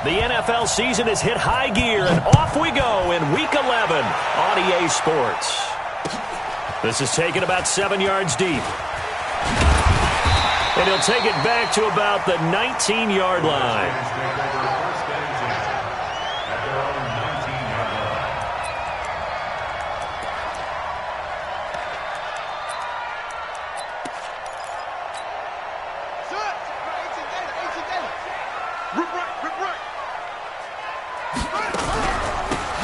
The NFL season has hit high gear, and off we go in Week 11 on EA Sports. This is taken about 7 yards deep. And he'll take it back to about the 19-yard line.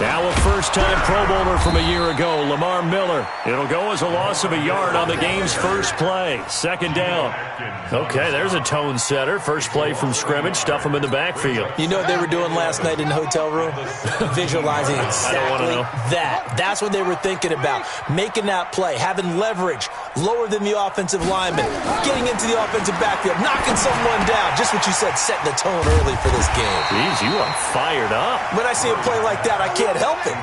Now a first-time Pro Bowler from a year ago, Lamar Miller. It'll go as a loss of a yard on the game's first play. Second down. Okay, there's a tone setter. First play from scrimmage. Stuff them in the backfield. You know what they were doing last night in the hotel room? Visualizing exactly that. That's what they were thinking about. Making that play, having leverage, lower than the offensive lineman, getting into the offensive backfield, knocking someone down. Just what you said, setting the tone early for this game. Jeez, you are fired up. When I see a play like that, I can't help it.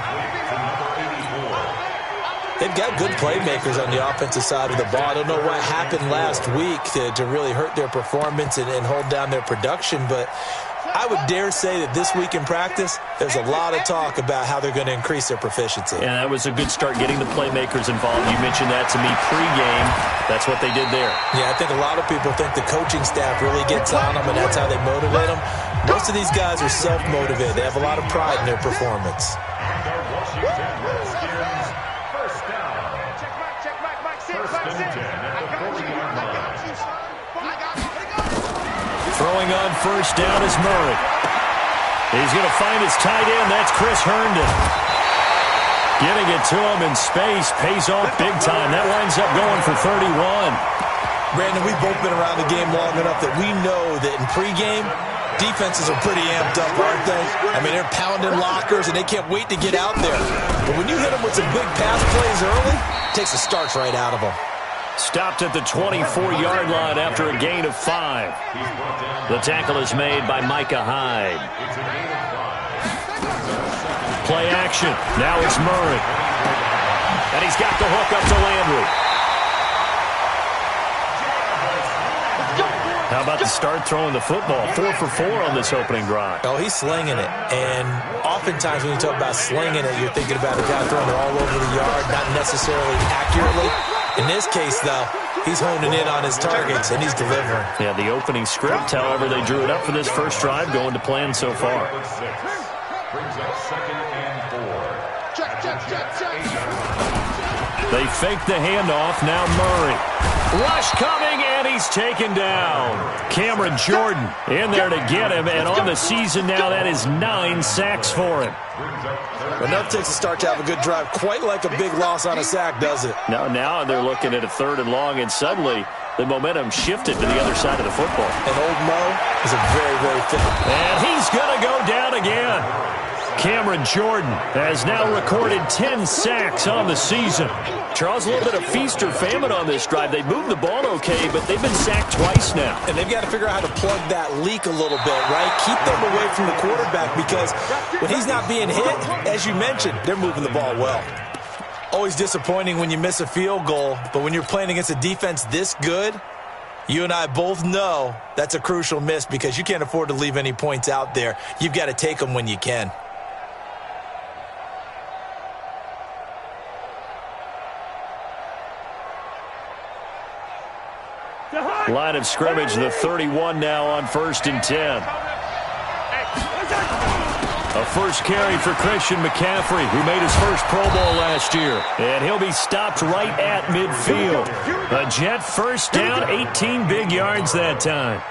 They've got good playmakers on the offensive side of the ball. I don't know what happened last week to really hurt their performance and hold down their production, but I would dare say that this week in practice, there's a lot of talk about how they're going to increase their proficiency. Yeah, that was a good start getting the playmakers involved. You mentioned that to me pregame. That's what they did there. Yeah, I think a lot of people think the coaching staff really gets on them, and that's how they motivate them. Most of these guys are self-motivated. They have a lot of pride in their performance. Throwing on first down is Murray. He's going to find his tight end. That's Chris Herndon. Getting it to him in space pays off big time. That winds up going for 31. Brandon, we've both been around the game long enough that we know that in pregame, defenses are pretty amped up, aren't they? I mean, they're pounding lockers, and they can't wait to get out there. But when you hit them with some big pass plays early, it takes the starch right out of them. Stopped at the 24-yard line after a gain of 5. The tackle is made by Micah Hyde. Play action. Now it's Murray. And he's got the hook up to Landry. How about the start throwing the football? 4 for 4 on this opening drive. Oh, he's slinging it. And oftentimes when you talk about slinging it, you're thinking about a guy throwing it all over the yard, not necessarily accurately. In this case, though, he's honing in on his targets, and he's delivering. Yeah, the opening script, however, they drew it up for this first drive, going to plan so far. They fake the handoff. Now Murray. Rush coming, and he's taken down. Cameron Jordan in there to get him, and on the season now, that is 9 sacks for him. Enough takes a start to have a good drive. Quite like a big loss on a sack, does it? Now they're looking at a 3rd and long, and suddenly the momentum shifted to the other side of the football. And old Mo is a very, very fit. And he's going to go down again. Cameron Jordan has now recorded 10 sacks on the season. Charles, a little bit of feast or famine on this drive. They moved the ball okay, but they've been sacked twice now. And they've got to figure out how to plug that leak a little bit, right? Keep them away from the quarterback, because when he's not being hit, as you mentioned, they're moving the ball well. Always disappointing when you miss a field goal, but when you're playing against a defense this good, you and I both know that's a crucial miss, because you can't afford to leave any points out there. You've got to take them when you can. Line of scrimmage, the 31 now on 1st and 10. A first carry for Christian McCaffrey, who made his first Pro Bowl last year. And he'll be stopped right at midfield. A Jet first down, 18 big yards that time.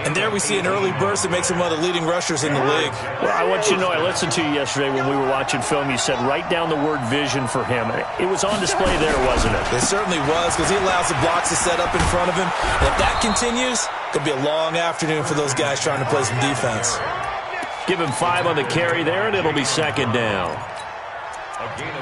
And there we see an early burst that makes him one of the leading rushers in the league. Well, I want you to know, I listened to you yesterday when we were watching film. You said write down the word vision for him. It was on display there, wasn't it? It certainly was, because he allows the blocks to set up in front of him. And if that continues, it could be a long afternoon for those guys trying to play some defense. Give him 5 on the carry there, and it'll be 2nd down.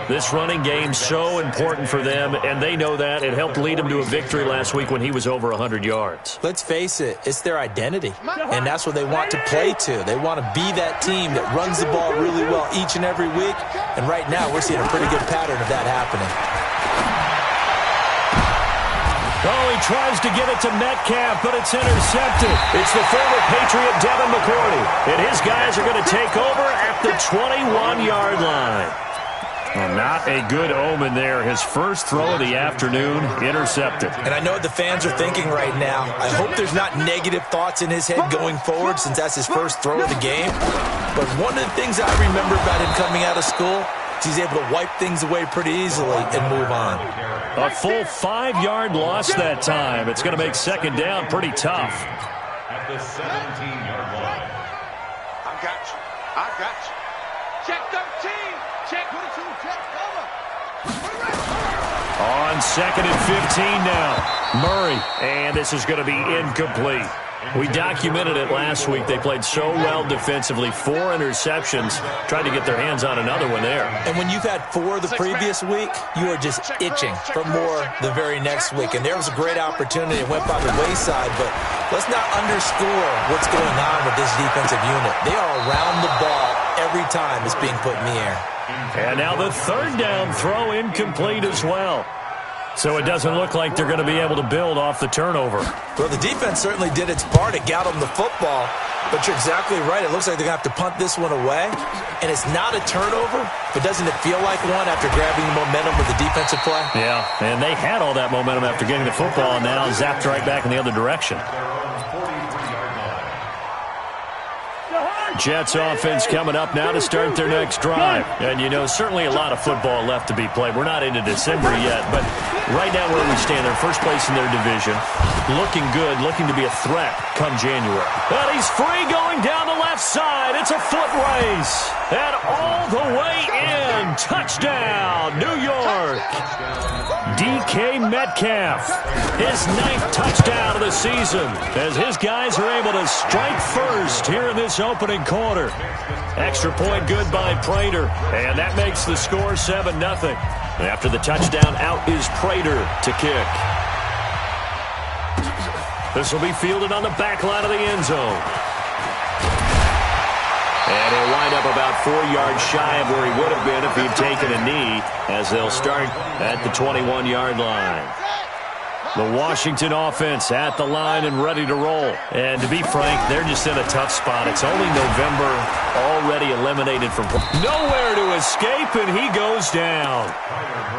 This running game so important for them, and they know that. It helped lead them to a victory last week when he was over 100 yards. Let's face it, it's their identity, and that's what they want to play to. They want to be that team that runs the ball really well each and every week, and right now we're seeing a pretty good pattern of that happening. Oh, he he tries to get it to Metcalf, but it's intercepted. It's the former Patriot Devin McCourty, and his guys are going to take over at the 21-yard line. Well, not a good omen there. His first throw of the afternoon, intercepted. And I know what the fans are thinking right now. I hope there's not negative thoughts in his head going forward since that's his first throw of the game. But one of the things I remember about him coming out of school is he's able to wipe things away pretty easily and move on. A full 5-yard loss that time. It's going to make second down pretty tough. At the 17-yard line. I got you. I got you. Check 13. Check 22. Check cover. On second and 15 now. Murray. And this is going to be incomplete. We documented it last week. They played so well defensively. 4 interceptions. Tried to get their hands on another one there. And when you've had 4 the previous week, you are just itching for more the very next week. And there was a great opportunity. It went by the wayside, but let's not underscore what's going on with this defensive unit. They are around the ball every time it's being put in the air. And now the third down throw incomplete as well. So it doesn't look like they're going to be able to build off the turnover. Well, the defense certainly did its part. It got them the football. But you're exactly right. It looks like they're going to have to punt this one away. And it's not a turnover, but doesn't it feel like one after grabbing the momentum with the defensive play? Yeah, and they had all that momentum after getting the football, and now zapped right back in the other direction. Jets offense coming up now to start their next drive. And, you know, certainly a lot of football left to be played. We're not into December yet, but right now where we stand, they're first place in their division. Looking good, looking to be a threat come January. And he's free going down the left side. It's a foot race. And all the way in. Touchdown, New York. DK Metcalf, his 9th touchdown of the season, as his guys are able to strike first here in this opening quarter. Extra point good by Prater, and that makes the score 7-0. After the touchdown, out is Prater to kick. This will be fielded on the back line of the end zone. And he'll wind up about 4 yards shy of where he would have been if he'd taken a knee, as they'll start at the 21-yard line. The Washington offense at the line and ready to roll. And to be frank, they're just in a tough spot. It's only November, already eliminated from nowhere to escape, and he goes down.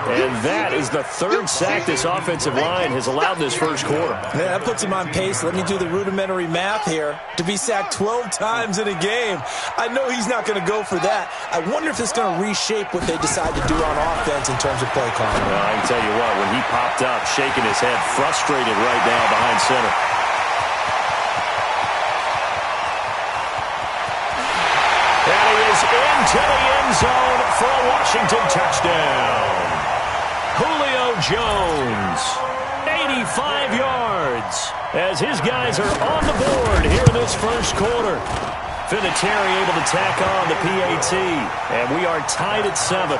And that is the 3rd sack this offensive line has allowed this first quarter. Yeah, that puts him on pace. Let me do the rudimentary math here. To be sacked 12 times in a game, I know he's not going to go for that. I wonder if it's going to reshape what they decide to do on offense in terms of play calling. Well, I can tell you what, when he popped up, shaking his head, frustrated right now behind center. And he is into the end zone for a Washington touchdown. Julio Jones, 85 yards, as his guys are on the board here in this first quarter. Vinatieri able to tack on the PAT, and we are tied at 7.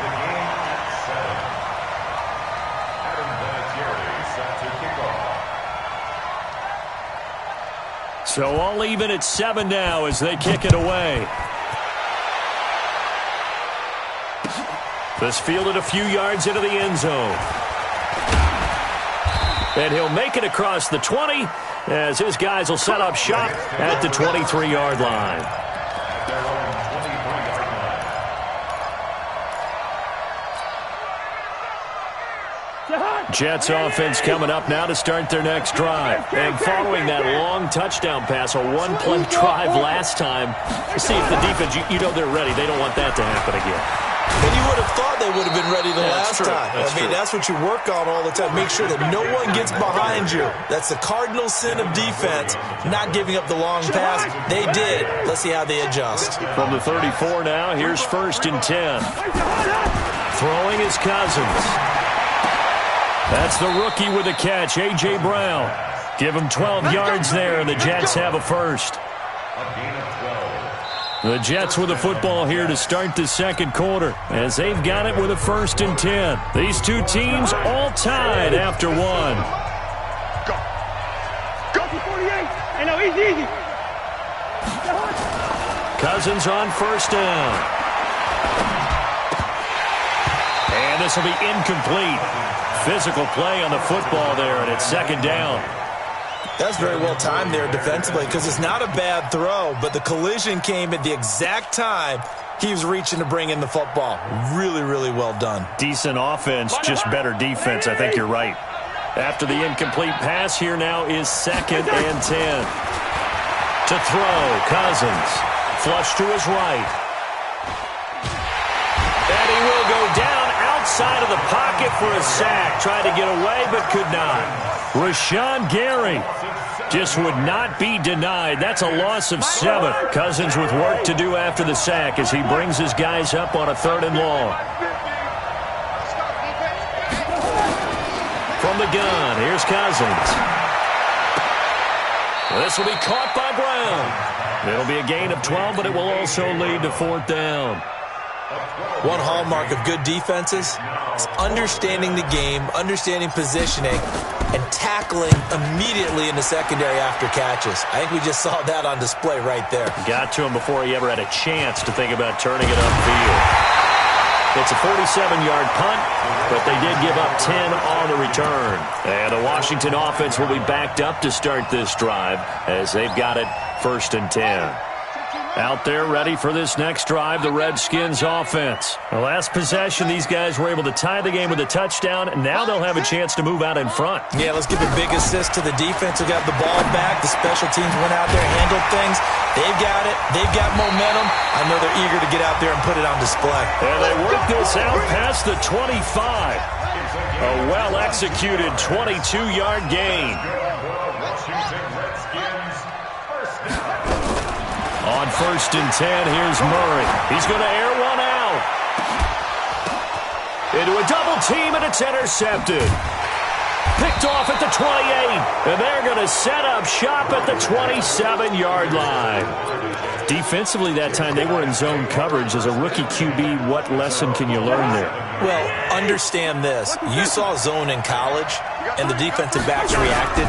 So all even at 7 now as they kick it away. This fielded a few yards into the end zone. And he'll make it across the 20 as his guys will set up shop at the 23-yard line. Jets offense coming up now to start their next drive. And following that long touchdown pass, a one-play drive last time, see if the defense, you know they're ready. They don't want that to happen again. And you would have thought they would have been ready the last time. That's what you work on all the time. Make sure that no one gets behind you. That's the cardinal sin of defense, not giving up the long pass. They did. Let's see how they adjust. From the 34 now, here's 1st and 10. Throwing is Cousins. That's the rookie with a catch, A.J. Brown. Give him 12 yards there, and the Jets have a first. The Jets with the football here to start the second quarter, as they've got it with a 1st and 10. These two teams all tied after 1. Go. Go for 48. I know, easy. Cousins on 1st down. And this will be incomplete. physical play on the football there, and it's second down. That's very well timed there defensively because it's not a bad throw, but the collision came at the exact time he was reaching to bring in the football. Really, really well done. Decent offense, just better defense. I think you're right. After the incomplete pass, here now is 2nd and 10. To throw, Cousins. Flush to his right. And he will go down outside of the pocket for a sack. Tried to get away, but could not. Rashawn Gary just would not be denied. That's a loss of 7. Cousins with work to do after the sack as he brings his guys up on a 3rd and long. From the gun, here's Cousins. This will be caught by Brown. It'll be a gain of 12, but it will also lead to 4th down. One hallmark of good defenses is understanding the game, understanding positioning, and tackling immediately in the secondary after catches. I think we just saw that on display right there. Got to him before he ever had a chance to think about turning it upfield. It's a 47-yard punt, but they did give up 10 on the return. And the Washington offense will be backed up to start this drive as they've got it 1st and 10. Out there ready for this next drive, the Redskins offense. The last possession, these guys were able to tie the game with a touchdown, and now they'll have a chance to move out in front. Yeah, let's give a big assist to the defense who got the ball back. The special teams went out there, handled things. They've got it. They've got momentum. I know they're eager to get out there and put it on display. And they work this out past the 25. A well-executed 22-yard gain. On 1st and 10, here's Murray. He's going to air one out. Into a double team, and it's intercepted. Picked off at the 28, and they're going to set up shop at the 27-yard line. Defensively that time, they were in zone coverage. As a rookie QB, what lesson can you learn there? Well, understand this. You saw zone in college, and the defensive backs reacted,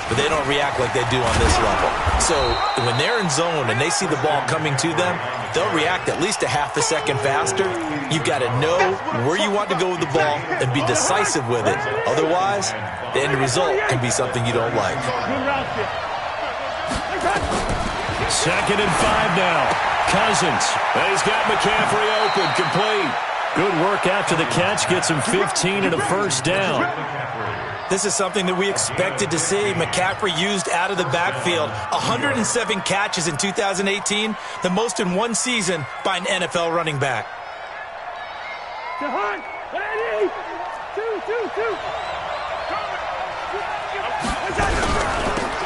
but they don't react like they do on this level. So when they're in zone and they see the ball coming to them, they'll react at least a half a second faster. You've got to know where you want to go with the ball and be decisive with it. Otherwise, the end result can be something you don't like. 2nd and 5 now. Cousins. And he's got McCaffrey open, complete. Good work after the catch. Gets him 15 and a 1st down. This is something that we expected to see. McCaffrey used out of the backfield. 107 catches in 2018, the most in one season by an NFL running back.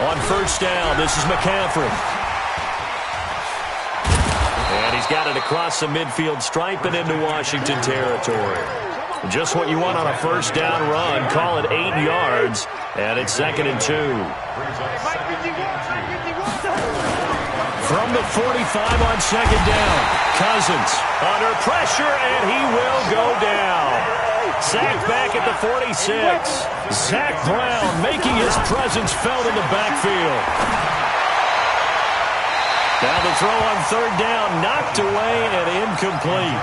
On 1st down, this is McCaffrey. And he's got it across the midfield stripe and into Washington territory. Just what you want on a 1st down run. Call it 8 yards, and it's 2nd and 2. From the 45 on 2nd down, Cousins under pressure, and he will go down. Sacked back at the 46. Zach Brown making his presence felt in the backfield. Now the throw on 3rd down, knocked away and incomplete.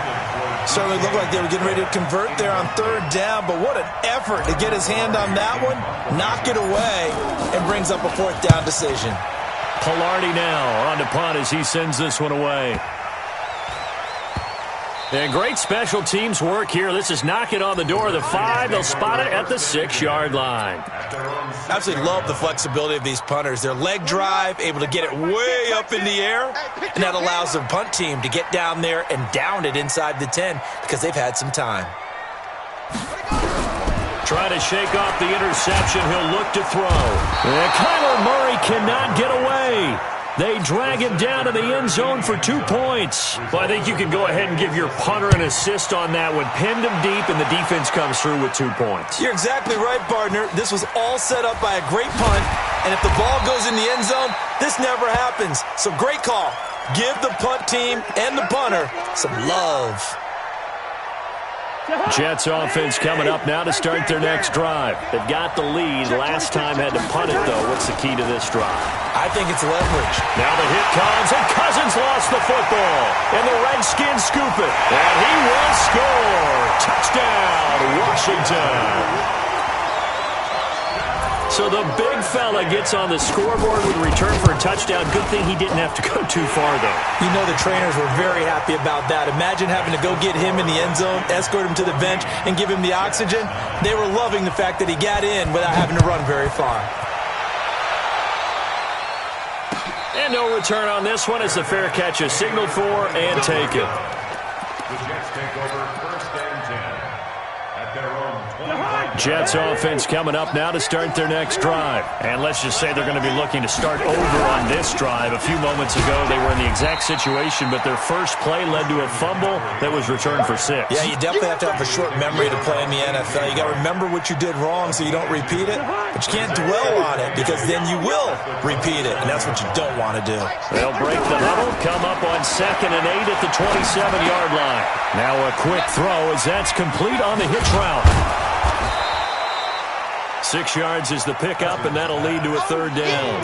Certainly looked like they were getting ready to convert there on 3rd down, but what an effort to get his hand on that one, knock it away, and brings up a 4th down decision. Pilardi now on to punt as he sends this one away. And great special teams work here. This is knocking on the door of the 5. They'll spot it at the 6-yard line. Absolutely love the flexibility of these punters. Their leg drive, able to get it way up in the air, and that allows the punt team to get down there and down it inside the 10 because they've had some time. Trying to shake off the interception. He'll look to throw. And Kyler Murray cannot get away. They drag him down to the end zone for 2 points. Well, I think you can go ahead and give your punter an assist on that one. Pinned him deep, and the defense comes through with 2 points. You're exactly right, partner. This was all set up by a great punt, and if the ball goes in the end zone, this never happens. So great call. Give the punt team and the punter some love. Jets offense coming up now to start their next drive. They've got the lead. Last time had to punt it, though. What's the key to this drive? I think it's leverage. Now the hit comes, and Cousins lost the football. And the Redskins scoop it. And he will score. Touchdown, Washington. So the big fella gets on the scoreboard with a return for a touchdown. Good thing he didn't have to go too far, though. You know the trainers were very happy about that. Imagine having to go get him in the end zone, escort him to the bench, and give him the oxygen. They were loving the fact that he got in without having to run very far. And no return on this one as the fair catch is signaled for and taken. The Jets take over 1st and 10 at their own 20. Jets offense coming up now to start their next drive. And let's just say they're going to be looking to start over on this drive. A few moments ago, they were in the exact situation, but their first play led to a fumble that was returned for 6. Yeah, you definitely have to have a short memory to play in the NFL. You got to remember what you did wrong so you don't repeat it, but you can't dwell on it because then you will repeat it, and that's what you don't want to do. They'll break the huddle, come up on 2nd and 8 at the 27-yard line. Now a quick throw as that's complete on the hitch route. 6 yards is the pickup, and that'll lead to a 3rd down.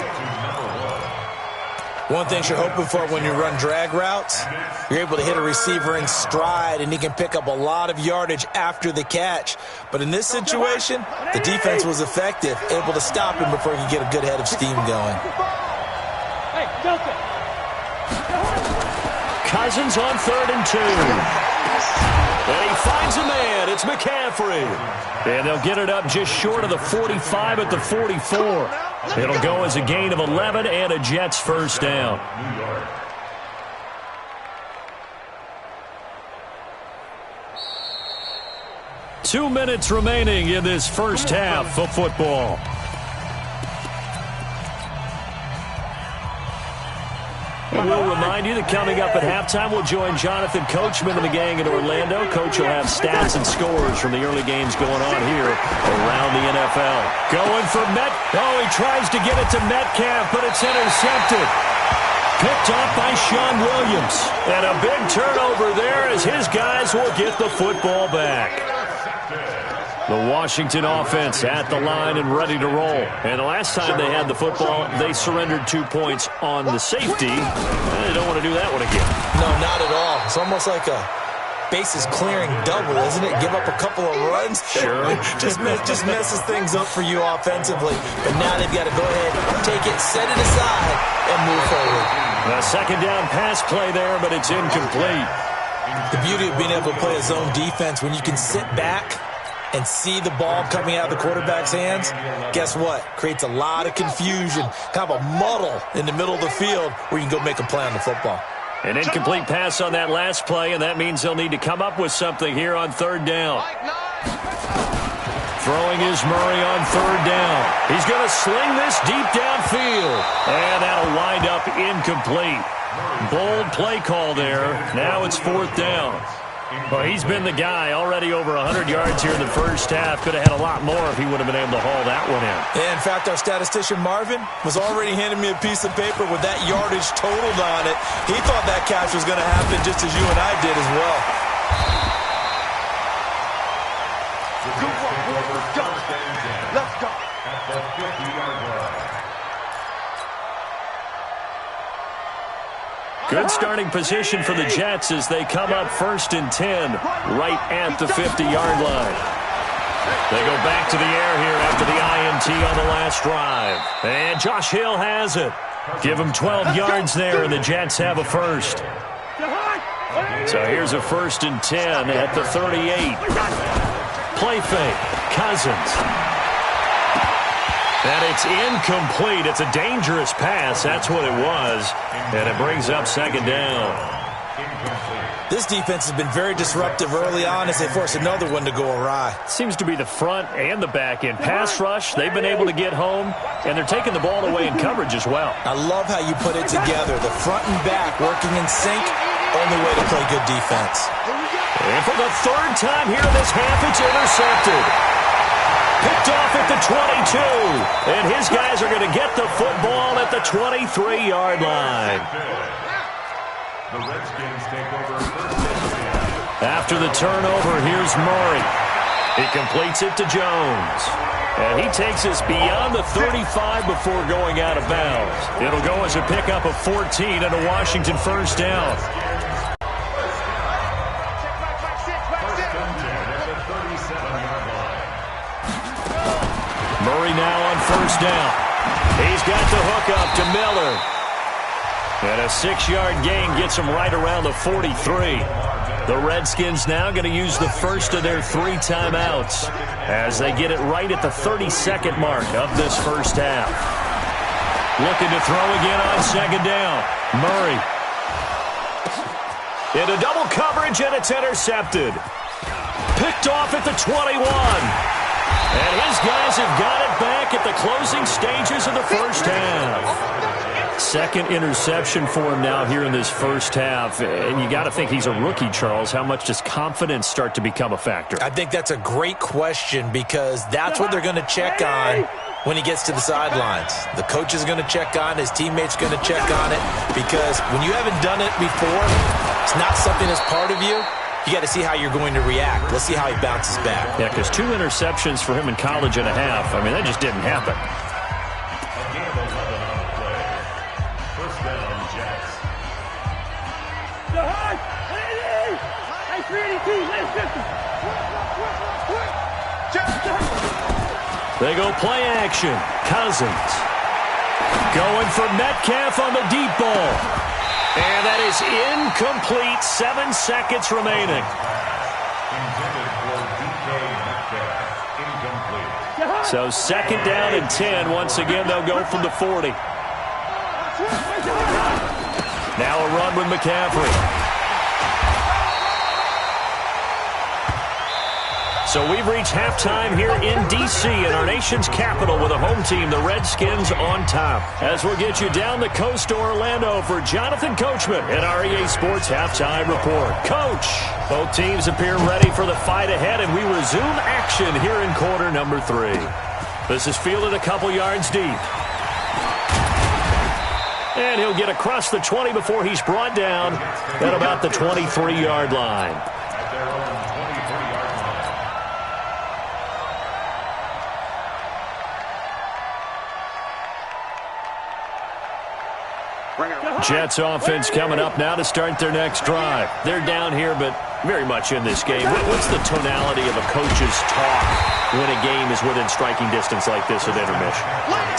One thing you're hoping for when you run drag routes, you're able to hit a receiver in stride, and he can pick up a lot of yardage after the catch. But in this situation, the defense was effective, able to stop him before he could get a good head of steam going. Cousins on 3rd and 2. And he finds a man. It's McCaffrey. And they'll get it up just short of the 45 at the 44. It'll go as a gain of 11 and a Jets first down. 2 minutes remaining in this first half of football. We'll remind you that coming up at halftime, we'll join Jonathan Coachman and the gang in Orlando. Coach will have stats and scores from the early games going on here around the NFL. Going for Oh, he tries to get it to Metcalf, but it's intercepted. Picked off by Sean Williams. And a big turnover there as his guys will get the football back. The Washington offense at the line and ready to roll. And the last time they had the football, they surrendered 2 points on the safety. And they don't want to do that one again. No, not at all. It's almost like a bases clearing double, isn't it? Give up a couple of runs. Sure. just messes things up for you offensively. But now they've got to go ahead, take it, set it aside, and move forward. A 2nd down pass play there, but it's incomplete. The beauty of being able to play a zone defense, when you can sit back and see the ball coming out of the quarterback's hands, guess what? Creates a lot of confusion, kind of a muddle in the middle of the field where you can go make a play on the football. An incomplete pass on that last play, and that means they'll need to come up with something here on 3rd down. Throwing is Murray on 3rd down. He's going to sling this deep downfield, and that'll wind up incomplete. Bold play call there. Now it's 4th down. Well, he's been the guy, already over 100 yards here in the first half. Could have had a lot more if he would have been able to haul that one in. Yeah, in fact, our statistician Marvin was already handing me a piece of paper with that yardage totaled on it. He thought that catch was going to happen just as you and I did as well. Let's go. At the 50-yard line. Good starting position for the Jets as they come up 1st and 10 right at the 50-yard line. They go back to the air here after the INT on the last drive. And Josh Hill has it. Give him 12 yards there, and the Jets have a first. So here's a 1st and 10 at the 38. Play fake. Cousins. And it's incomplete. It's a dangerous pass. That's what it was. And it brings up 2nd down. This defense has been very disruptive early on as they force another one to go awry. Seems to be the front and the back end. Pass rush, they've been able to get home, and they're taking the ball away in coverage as well. I love how you put it together. The front and back working in sync. Only way to play good defense. And for the 3rd time here in this half, it's intercepted. Picked off at the 22. And his guys are going to get the football at the 23-yard line. The Redskins take over 1st and 10. After the turnover, here's Murray. He completes it to Jones. And he takes us beyond the 35 before going out of bounds. It'll go as a pickup of 14 and a Washington first down. Murray now on first down. He's got the hook up to Miller. And a 6-yard gain gets him right around the 43. The Redskins now going to use the first of their 3 timeouts as they get it right at the 32nd mark of this first half. Looking to throw again on second down. Murray. Into double coverage, and it's intercepted. Picked off at the 21. And his guys have got it back at the closing stages of the first half. Second interception for him now here in this first half. And you got to think he's a rookie, Charles. How much does confidence start to become a factor? I think that's a great question because that's what they're going to check on when he gets to the sidelines. The coach is going to check on, his teammates going to check on it, because when you haven't done it before, it's not something that's part of you. You got to see how you're going to react. Let's see how he bounces back. Yeah, because 2 interceptions for him in college and a half. I mean, that just didn't happen. They go play action. Cousins going for Metcalf on the deep ball. And that is incomplete. 7 seconds remaining. So second down and 10. Once again, they'll go from the 40. Now a run with McCaffrey. So we've reached halftime here in D.C. in our nation's capital with a home team, the Redskins, on top. As we'll get you down the coast to Orlando for Jonathan Coachman at our EA Sports Halftime Report. Coach, both teams appear ready for the fight ahead, and we resume action here in quarter number 3. This is fielded a couple yards deep. And he'll get across the 20 before he's brought down at about the 23-yard line. Jets offense coming up now to start their next drive. They're down here, but very much in this game. What's the tonality of a coach's talk when a game is within striking distance like this at intermission?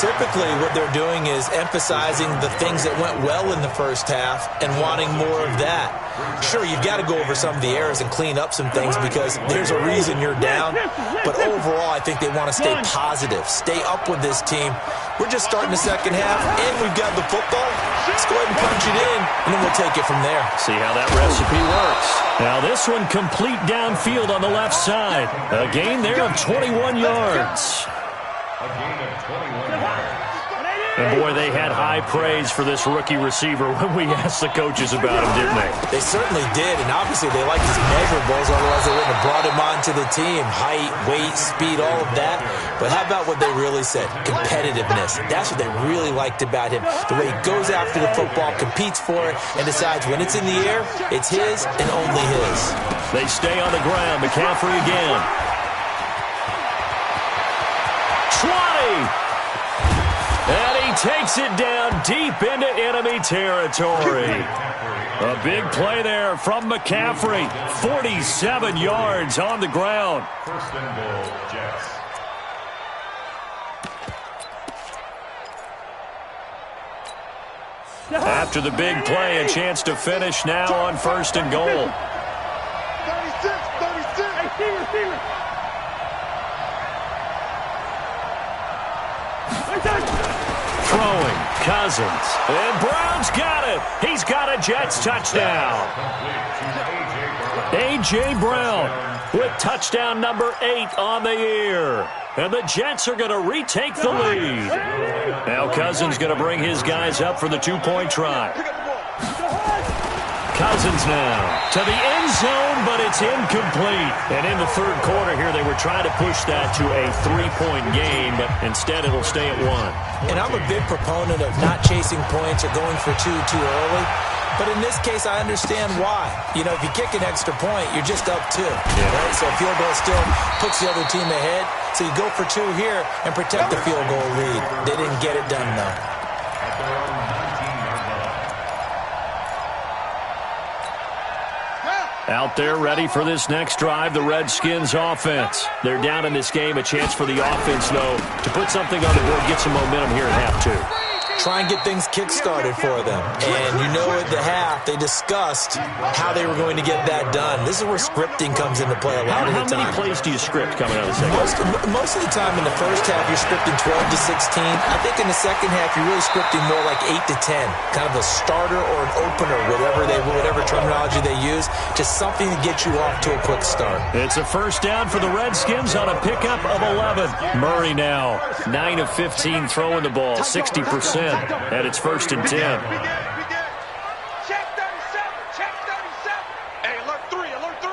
Typically, what they're doing is emphasizing the things that went well in the first half and wanting more of that. Sure, you've got to go over some of the errors and clean up some things because there's a reason you're down. But overall, I think they want to stay positive, stay up with this team. We're just starting the second half, and we've got the football. Let's go ahead and punch it in, and then we'll take it from there. See how that recipe works. Now this one complete downfield on the left side. A gain there of 21 yards. A gain of 21 yards. And, boy, they had high praise for this rookie receiver when we asked the coaches about him, didn't they? They certainly did, and obviously they liked his measurables, otherwise they wouldn't have brought him onto the team. Height, weight, speed, all of that. But how about what they really said? Competitiveness. That's what they really liked about him. The way he goes after the football, competes for it, and decides when it's in the air, it's his and only his. They stay on the ground. McCaffrey again. 20! And he takes it down deep into enemy territory. A big play there from McCaffrey. 47 yards on the ground. First and goal, Jets. After the big play, a chance to finish now on first and goal. 36. Hey, receiver. Throwing, Cousins. And Brown's got it. He's got a Jets touchdown. A.J. Brown with touchdown number 8 on the year. And the Jets are going to retake the lead. Now Cousins going to bring his guys up for the 2-point try. Cousins now to the end zone, but it's incomplete. And in the third quarter here, they were trying to push that to a 3-point game, but instead it'll stay at 1. And I'm a big proponent of not chasing points or going for 2 too early. But in this case, I understand why. You know, if you kick an extra point, you're just up 2. Right? So a field goal still puts the other team ahead. So you go for 2 here and protect the field goal lead. They didn't get it done, though. At their own 19-yard line. Out there ready for this next drive, the Redskins offense. They're down in this game. A chance for the offense, though, to put something on the board, get some momentum here at half two. Try and get things kick-started for them. And you know at the half, they discussed how they were going to get that done. This is where scripting comes into play a lot of the time. How many plays do you script coming out of the second half? Most of the time in the first half, you're scripting 12 to 16. I think in the second half, you're really scripting more like 8 to 10. Kind of a starter or an opener, whatever terminology they use. Just something to get you off to a quick start. It's a first down for the Redskins on a pickup of 11. Murray now, 9 of 15 throwing the ball, 60%. And it's 1st and 10. Check 37. Check 37. Hey, alert 3. Alert 3.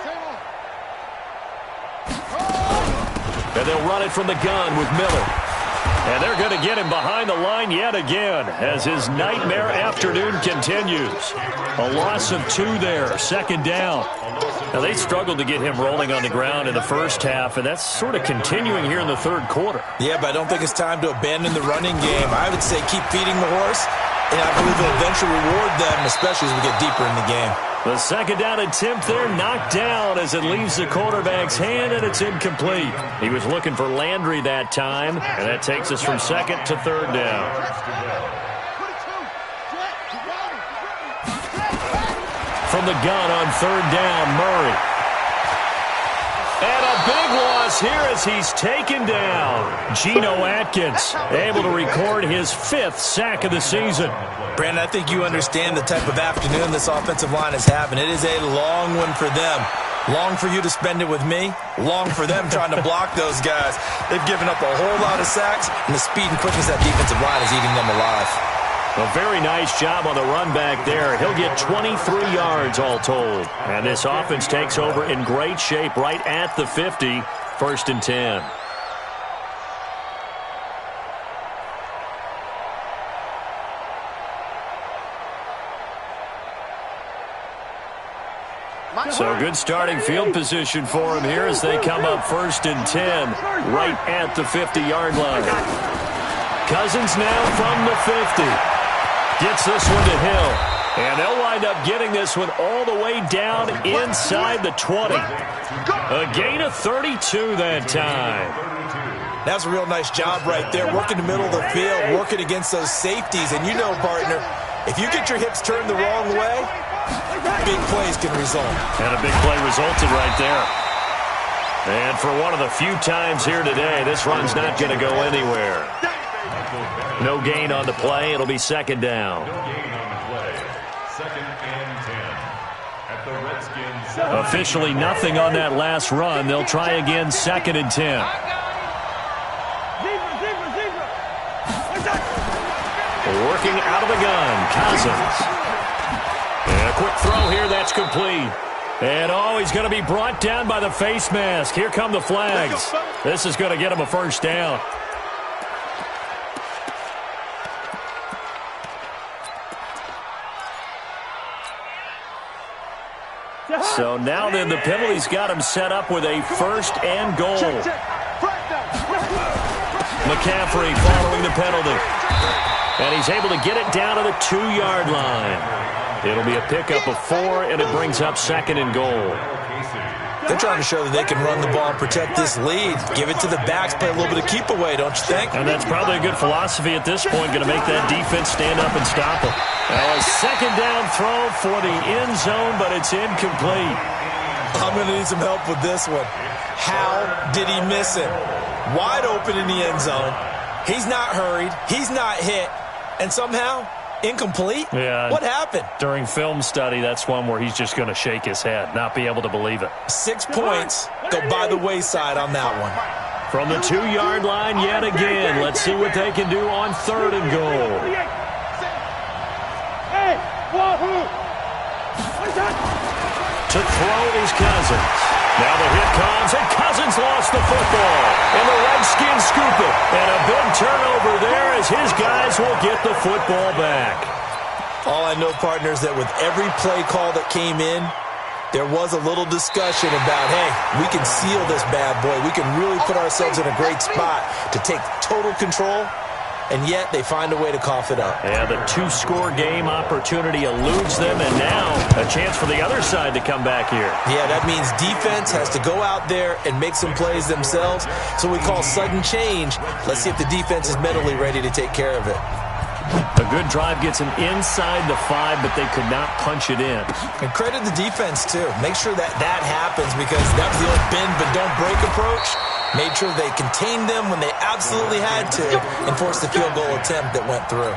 And they'll run it from the gun with Miller. And they're going to get him behind the line yet again as his nightmare afternoon continues. A loss of 2 there, 2nd down. Now, they struggled to get him rolling on the ground in the first half, and that's sort of continuing here in the third quarter. Yeah, but I don't think it's time to abandon the running game. I would say keep feeding the horse, and I believe it'll eventually reward them, especially as we get deeper in the game. The 2nd down attempt there knocked down as it leaves the quarterback's hand, and it's incomplete. He was looking for Landry that time, and that takes us from 2nd to 3rd down. From the gun on 3rd down, Murray. And a big loss here as he's taken down. Geno Atkins able to record his 5th sack of the season. Brandon, I think you understand the type of afternoon this offensive line is having. It is a long one for them. Long for you to spend it with me. Long for them trying to block those guys. They've given up a whole lot of sacks, and the speed and quickness of that defensive line is eating them alive. A very nice job on the run back there. He'll get 23 yards all told. And this offense takes over in great shape right at the 50. 1st and 10. So good starting field position for him here as they come up 1st and 10 right at the 50-yard line. Cousins now from the 50. Gets this one to Hill. And they'll wind up getting this one all the way down inside the 20. A gain of 32 that time. That's a real nice job right there, working the middle of the field, working against those safeties. And you know, partner, if you get your hips turned the wrong way, big plays can result. And a big play resulted right there. And for one of the few times here today, this run's not going to go anywhere. No gain on the play. It'll be 2nd down. No gain on the play. 2nd and 10 at the Redskins. Officially nothing on that last run. They'll try again 2nd and 10. Working out of the gun, Cousins. And a quick throw here, that's complete. And he's going to be brought down by the face mask. Here come the flags. This is going to get him a 1st down. So now then the penalty's got him set up with a 1st and goal. McCaffrey following the penalty. And he's able to get it down to the 2-yard line. It'll be a pickup of 4, and it brings up 2nd and goal. They're trying to show that they can run the ball and protect this lead. Give it to the backs, play a little bit of keep away, don't you think? And that's probably a good philosophy at this point, going to make that defense stand up and stop them. A 2nd down throw for the end zone, but it's incomplete. I'm going to need some help with this one. How did he miss it? Wide open in the end zone. He's not hurried. He's not hit. And somehow, incomplete? Yeah. What happened? During film study, that's one where he's just going to shake his head, not be able to believe it. 6 points go by the wayside on that one. From the 2-yard line yet again. Let's see what they can do on 3rd and goal. To throw is Cousins. Now the hit comes, and Cousins lost the football. And the Redskins scoop it. And a big turnover there as his guys will get the football back. All I know, partner, is that with every play call that came in, there was a little discussion about, hey, we can seal this bad boy. We can really put ourselves in a great spot to take total control. and yet they find a way to cough it up. Yeah, the two-score game opportunity eludes them, and now a chance for the other side to come back here. Yeah, that means defense has to go out there and make some plays themselves. So we call sudden change. Let's see if the defense is mentally ready to take care of it. A good drive gets them inside the 5, but they could not punch it in. And credit the defense, too. Make sure that happens, because that was the old bend but don't break approach. Made sure they contained them when they absolutely had to and forced the field goal attempt that went through.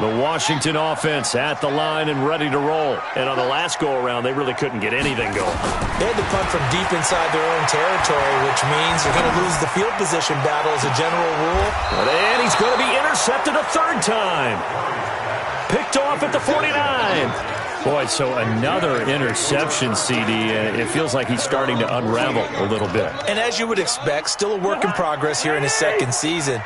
The Washington offense at the line and ready to roll. And on the last go-around, they really couldn't get anything going. They had to punt from deep inside their own territory, which means you're going to lose the field position battle as a general rule. And he's going to be intercepted a third time. Picked off at the 49. Boy, so another interception, CD. It feels like he's starting to unravel a little bit. And as you would expect, still a work in progress here in his second season.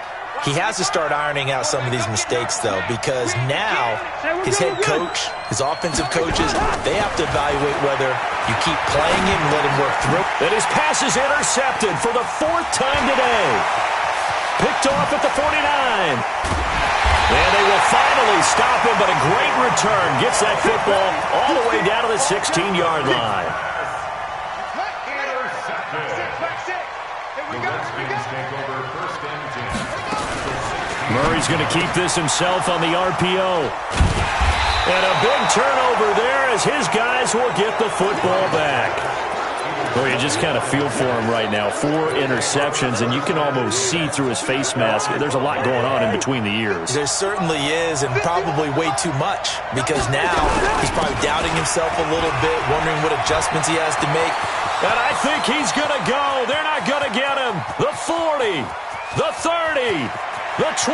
He has to start ironing out some of these mistakes, though, because now his head coach, his offensive coaches, they have to evaluate whether you keep playing him and let him work through. And his pass is intercepted for the 4th time today. Picked off at the 49. And they will finally stop him, but a great return gets that football all the way down to the 16-yard line. Murray's going to keep this himself on the RPO. And a big turnover there as his guys will get the football back. Boy, you just kind of feel for him right now. 4 interceptions, and you can almost see through his face mask. There's a lot going on in between the ears. There certainly is, and probably way too much, because now he's probably doubting himself a little bit, wondering what adjustments he has to make. And I think he's going to go. They're not going to get him. The 40, the 30, the 20,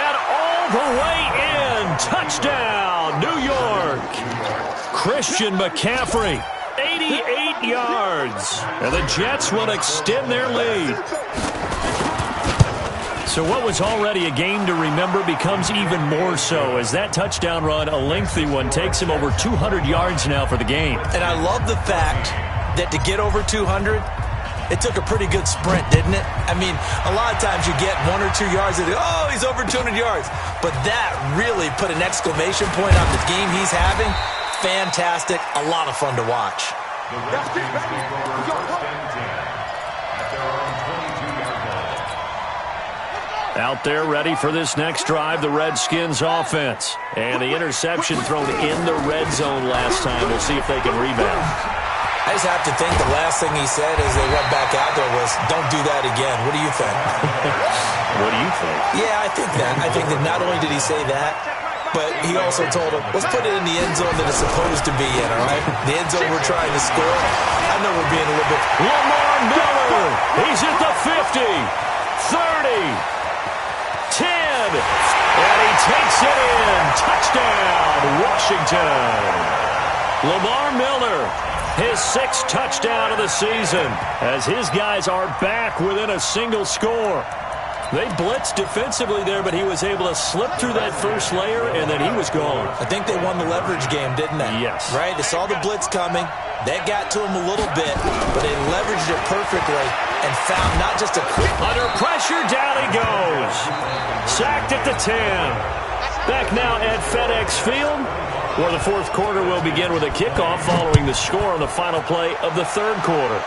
and all the way in. Touchdown, New York. Christian McCaffrey, 88 yards. And the Jets will extend their lead. So what was already a game to remember becomes even more so as that touchdown run, a lengthy one, takes him over 200 yards now for the game. And I love the fact that to get over 200, it took a pretty good sprint, didn't it? I mean, a lot of times you get 1 or 2 yards and oh, he's over 200 yards. But that really put an exclamation point on the game he's having. Fantastic. A lot of fun to watch. The Redskins take over 1st and 10 at their own 22-yard line. Out there ready for this next drive, the Redskins offense. And the interception thrown in the red zone last time. We'll see if they can rebound. I just have to think the last thing he said as they went back out there was, don't do that again. What do you think? What do you think? Yeah, I think that. I think that not only did he say that, but he also told him, let's put it in the end zone that it's supposed to be in, all right? The end zone we're trying to score. I know we're being a little bit... Lamar Miller, he's at the 50, 30, 10, and he takes it in. Touchdown, Washington. Lamar Miller, his 6th touchdown of the season, as his guys are back within a single score. They blitzed defensively there, but he was able to slip through that first layer, and then he was gone. I think they won the leverage game, didn't they? Yes. Right? They saw the blitz coming. That got to him a little bit, but they leveraged it perfectly and found not just a quick... Under pressure, down he goes. Sacked at the 10. Back now at FedEx Field, where the 4th quarter will begin with a kickoff following the score on the final play of the 3rd quarter.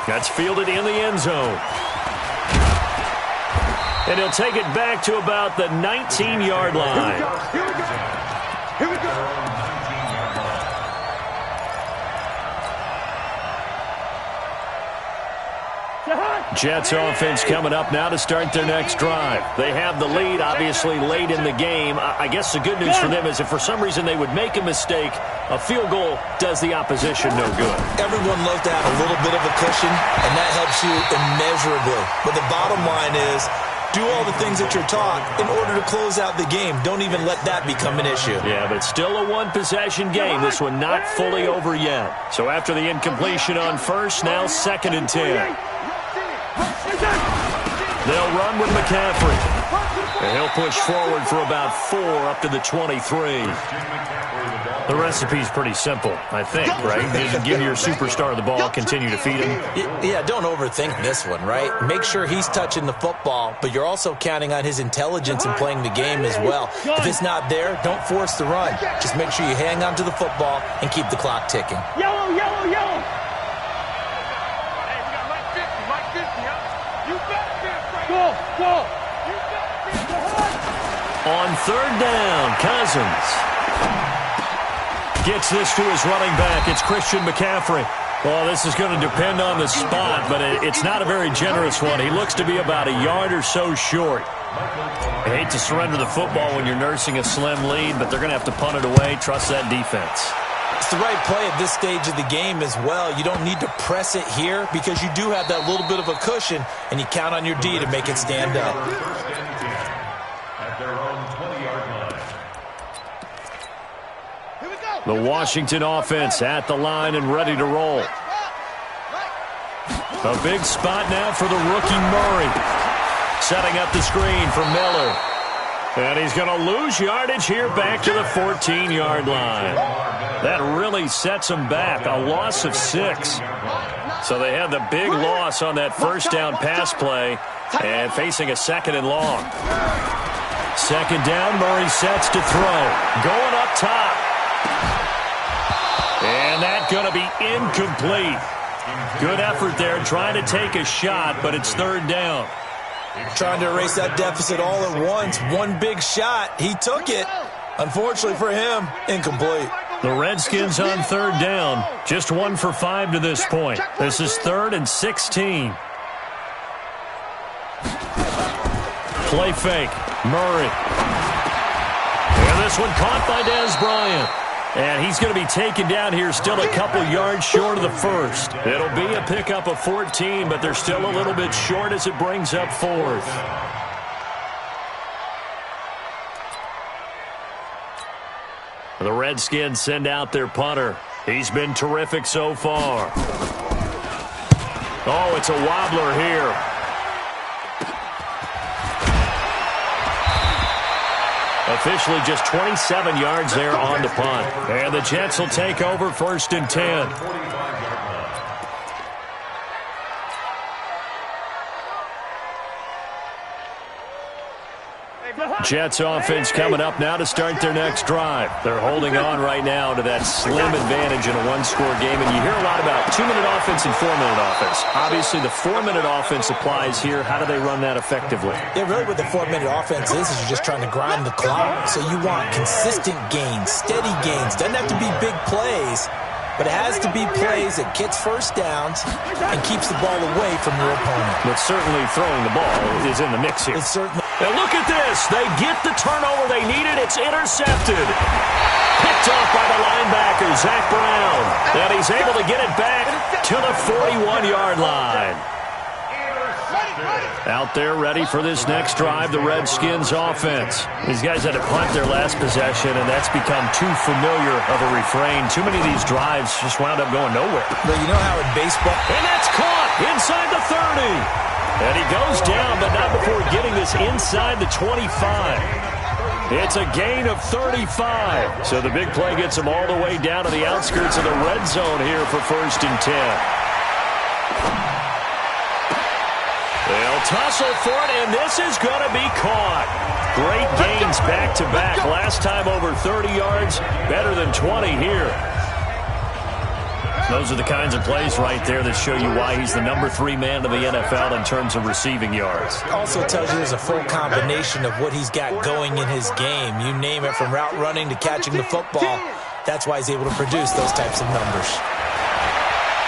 That's fielded in the end zone. And he'll take it back to about the 19-yard line. Here we go. Here we go. Jets offense coming up now to start their next drive. They have the lead, obviously, late in the game. I guess the good news for them is if for some reason they would make a mistake, a field goal does the opposition no good. Everyone loves to have a little bit of a cushion, and that helps you immeasurably. But the bottom line is, do all the things that you're taught in order to close out the game. Don't even let that become an issue. Yeah, but still a one-possession game. This one not fully over yet. So after the incompletion on first, now 2nd and 10. They'll run with McCaffrey. And he'll push forward for about 4 up to the 23. Christian McCaffrey, the ball The recipe's pretty simple, I think, right? Just give your superstar the ball, continue to feed him. Yeah, don't overthink this one, right? Make sure he's touching the football, but you're also counting on his intelligence in playing the game as well. If it's not there, don't force the run. Just make sure you hang on to the football and keep the clock ticking. Yellow, yellow, yellow. Hey, we got Mike 50, Mike 50, huh? You better be afraid. Go, go. You better be afraid. On third down, Cousins gets this to his running back. It's Christian McCaffrey. Well, this is going to depend on the spot, but it's not a very generous one. He looks to be about a yard or so short. I hate to surrender the football when you're nursing a slim lead, but they're going to have to punt it away. Trust that defense. It's the right play at this stage of the game as well. You don't need to press it here because you do have that little bit of a cushion, and you count on your D to make it stand up. At their own 20-yard line. Here we go. The Washington offense at the line and ready to roll. A big spot now for the rookie Murray. Setting up the screen for Miller. And he's going to lose yardage here back to the 14-yard line. That really sets him back. A loss of 6. So they had the big loss on that first down pass play and facing a second and long. Second down, Murray sets to throw. Going up top. And that's going to be incomplete. Good effort there trying to take a shot, but it's third down. Trying to erase that deficit all at once. One big shot. He took it. Unfortunately for him, incomplete. The Redskins on third down. Just 1 for 5 to this point. This is 3rd and 16. Play fake. Murray. And this one caught by Dez Bryant. And he's going to be taken down here still a couple yards short of the first. It'll be a pickup of 14, but they're still a little bit short as it brings up 4th. The Redskins send out their punter. He's been terrific so far. Oh, it's a wobbler here. Officially just 27 yards there on the punt. And the Jets will take over 1st and 10. Jets offense coming up now to start their next drive. They're holding on right now to that slim advantage in a one-score game. And you hear a lot about 2-minute offense and 4-minute offense. Obviously, the 4-minute offense applies here. How do they run that effectively? Yeah, really what the 4-minute offense is you're just trying to grind the clock. So you want consistent gains, steady gains. Doesn't have to be big plays, but it has to be plays that gets first downs and keeps the ball away from your opponent. But certainly throwing the ball is in the mix here. It's certainly. And look at this. They get the turnover they needed. It's intercepted. Picked off by the linebacker, Zach Brown. And he's able to get it back to the 41-yard line. Out there ready for this next drive, the Redskins offense. These guys had to punt their last possession, and that's become too familiar of a refrain. Too many of these drives just wound up going nowhere. But you know how in baseball. And that's caught inside the 30. And he goes down, but not before getting this inside the 25. It's a gain of 35. So the big play gets him all the way down to the outskirts of the red zone here for 1st and 10. They'll tussle for it, and this is going to be caught. Great gains back-to-back. Last time over 30 yards, better than 20 here. Those are the kinds of plays right there that show you why he's the number 3 man in the NFL in terms of receiving yards. Also tells you there's a full combination of what he's got going in his game. You name it, from route running to catching the football. That's why he's able to produce those types of numbers.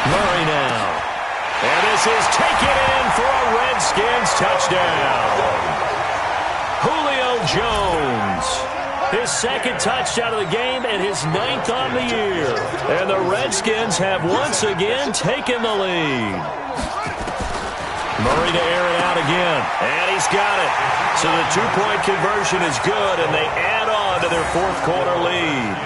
Murray now. And this is taken in for a Redskins touchdown. Julio Jones. His 2nd touchdown of the game and his 9th on the year. And the Redskins have once again taken the lead. Murray to air it out again. And he's got it. So the 2-point conversion is good, and they add on to their 4th quarter lead.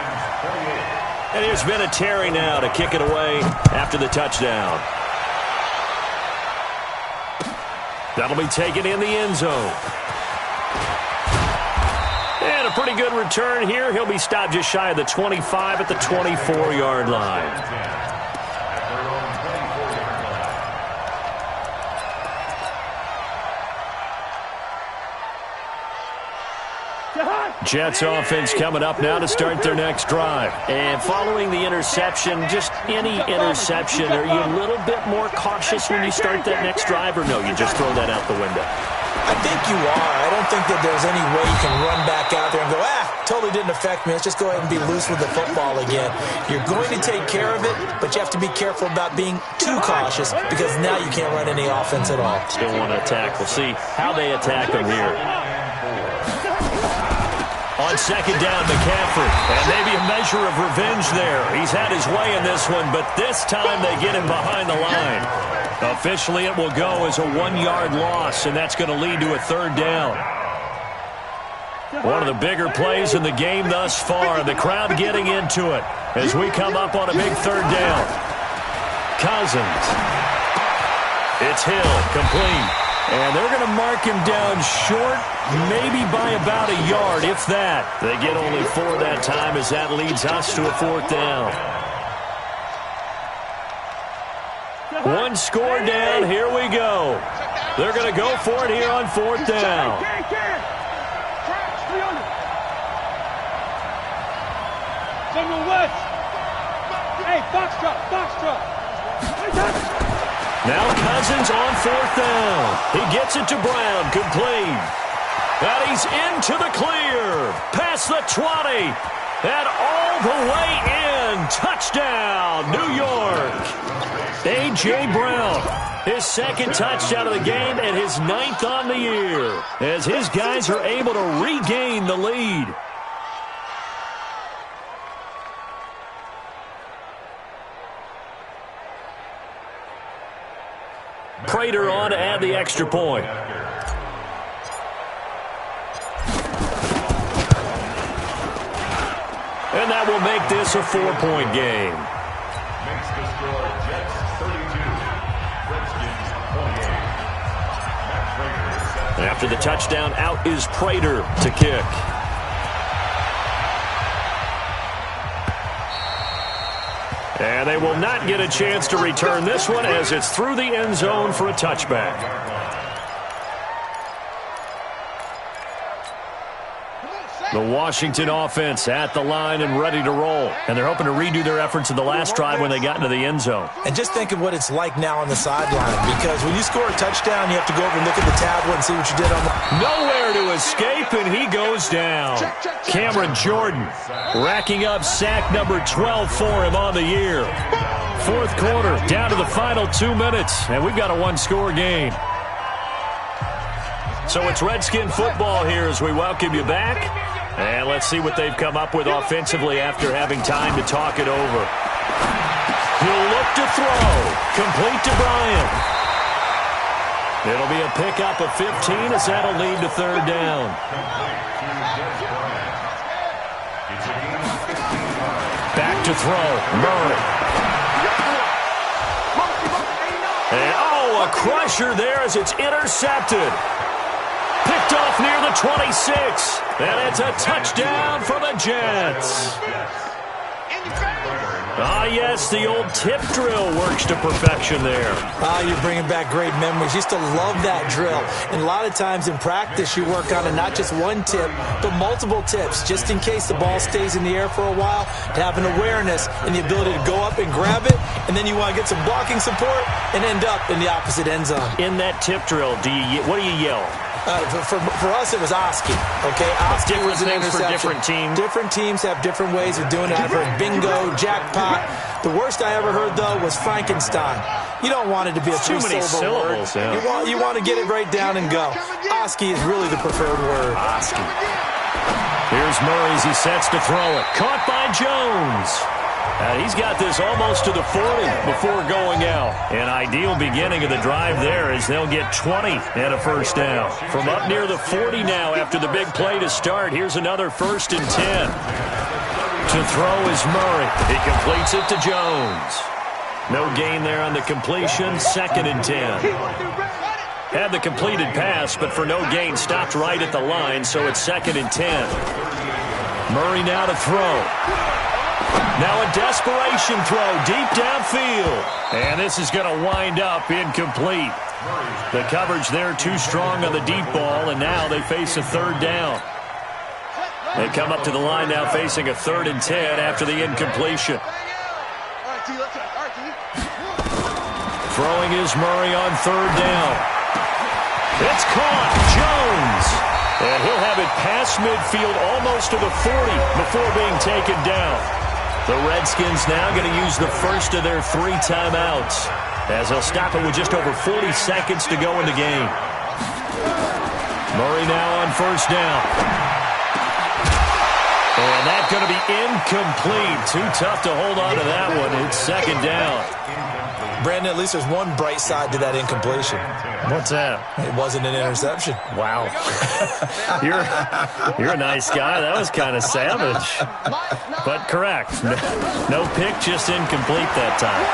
And here's Vinatieri now to kick it away after the touchdown. That'll be taken in the end zone. And a pretty good return here. He'll be stopped just shy of the 25 at the 24-yard line. Jets offense coming up now to start their next drive. And following the interception, just any interception, are you a little bit more cautious when you start that next drive, or no, you just throw that out the window? I think you are. I don't think that there's any way you can run back out there and go, totally didn't affect me. Let's just go ahead and be loose with the football again. You're going to take care of it, but you have to be careful about being too cautious because now you can't run any offense at all. Still want to attack. We'll see how they attack them here. On second down, McCaffrey. And maybe a measure of revenge there. He's had his way in this one, but this time they get him behind the line. Officially, it will go as a 1-yard loss, and that's going to lead to a third down. One of the bigger plays in the game thus far. The crowd getting into it as we come up on a big third down. Cousins. It's Hill, complete. And they're going to mark him down short, maybe by about a yard, if that. They get only 4 that time as that leads us to a fourth down. One score down, here we go. They're going to go for it here on fourth down. Hey, box truck. Now Cousins on fourth down. He gets it to Brown, complete. And he's into the clear. Past the 20. And all the way in. Touchdown, New York. A.J. Brown, his second touchdown of the game and his 9th on the year. As his guys are able to regain the lead. Prater on to add the extra point. And that will make this a 4-point game. Makes the score Jets 32, Redskins 28. After the touchdown, out is Prater to kick. And they will not get a chance to return this one as it's through the end zone for a touchback. The Washington offense at the line and ready to roll. And they're hoping to redo their efforts in the last drive when they got into the end zone. And just think of what it's like now on the sideline, because when you score a touchdown, you have to go over and look at the tablet and see what you did on the... Nowhere to escape, and he goes down. Cameron Jordan racking up sack number 12 for him on the year. Fourth quarter, down to the final 2 minutes, and we've got a one-score game. So it's Redskin football here as we welcome you back. And let's see what they've come up with offensively after having time to talk it over. He'll look to throw. Complete to Bryant. It'll be a pickup of 15 as that'll lead to third down. Back to throw. Murray. And, a crusher there as it's intercepted. Picked off near the 26. And it's a touchdown for the Jets. Yes, the old tip drill works to perfection there. You're bringing back great memories. Used to love that drill. And a lot of times in practice, you work on it, not just one tip, but multiple tips, just in case the ball stays in the air for a while, to have an awareness and the ability to go up and grab it, and then you want to get some blocking support and end up in the opposite end zone. In that tip drill, what do you yell? For us, it was Oski. Okay, Oski was an interception. For different teams. Different teams have different ways of doing it. I've heard bingo, jackpot. The worst I ever heard, though, was Frankenstein. You don't want it to be a three-syllable word. Yeah. You want to get it right down and go. Oski is really the preferred word. Oski. Here's Murray as he sets to throw it. Caught by Jones. He's got this almost to the 40 before going out. An ideal beginning of the drive there as they'll get 20 and a first down. From up near the 40 now after the big play to start. Here's another 1st and 10. To throw is Murray. He completes it to Jones. No gain there on the completion. 2nd and 10. Had the completed pass, but for no gain, stopped right at the line, so it's 2nd and 10. Murray now to throw. Now a desperation throw deep downfield. And this is going to wind up incomplete. The coverage there too strong on the deep ball, and now they face a 3rd down. They come up to the line now facing a 3rd and 10 after the incompletion. Throwing is Murray on 3rd down. It's caught. Jones. And he'll have it past midfield almost to the 40 before being taken down. The Redskins now going to use the first of their 3 timeouts as they'll stop it with just over 40 seconds to go in the game. Murray now on 1st down. And that's going to be incomplete. Too tough to hold on to that one. It's 2nd down. Brandon, at least there's one bright side to that incompletion. What's that? It wasn't an interception. Wow. You're a nice guy. That was kind of savage. But correct. No pick, just incomplete that time.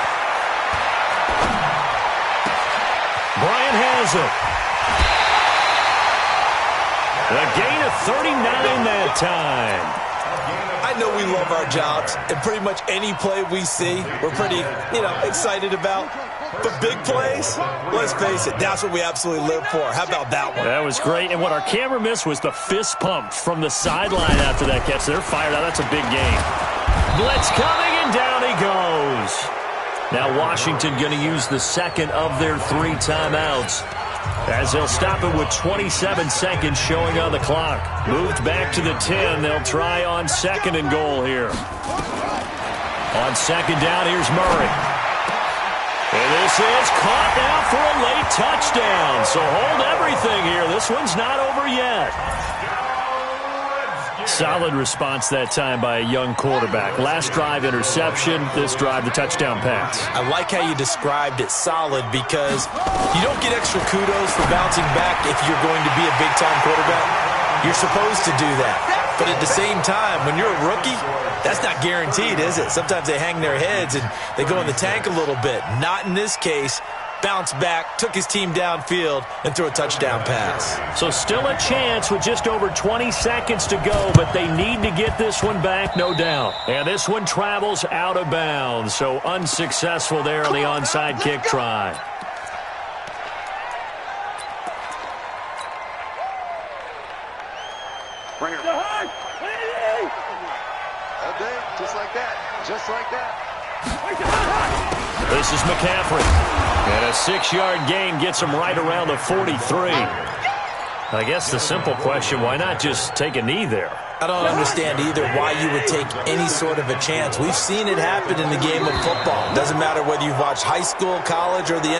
Bryant has it. A gain of 39 that time. I know we love our jobs, and pretty much any play we see, we're pretty, excited about. But big plays, let's face it, that's what we absolutely live for. How about that one? That was great, and what our camera missed was the fist pump from the sideline after that catch. They're fired out. That's a big game. Blitz coming, and down he goes. Now Washington going to use the 2nd of their 3 timeouts, as they'll stop it with 27 seconds showing on the clock. Moved back to the 10. They'll try on 2nd and goal here. On 2nd down, here's Murray. And this is caught now for a late touchdown. So hold everything here. This one's not over yet. Solid response that time by a young quarterback. Last drive, interception. This drive, the touchdown pass. I like how you described it solid, because you don't get extra kudos for bouncing back if you're going to be a big-time quarterback. You're supposed to do that. But at the same time, when you're a rookie, that's not guaranteed, is it? Sometimes they hang their heads and they go in the tank a little bit. Not in this case. Bounced back, took his team downfield, and threw a touchdown pass. So still a chance with just over 20 seconds to go, but they need to get this one back, no doubt. And this one travels out of bounds, so unsuccessful there on the onside kick try. Bring it. All day, just like that. Just like that. This is McCaffrey. And a 6-yard gain gets him right around the 43. I guess the simple question, why not just take a knee there? I don't understand either why you would take any sort of a chance. We've seen it happen in the game of football. Doesn't matter whether you've watched high school, college, or the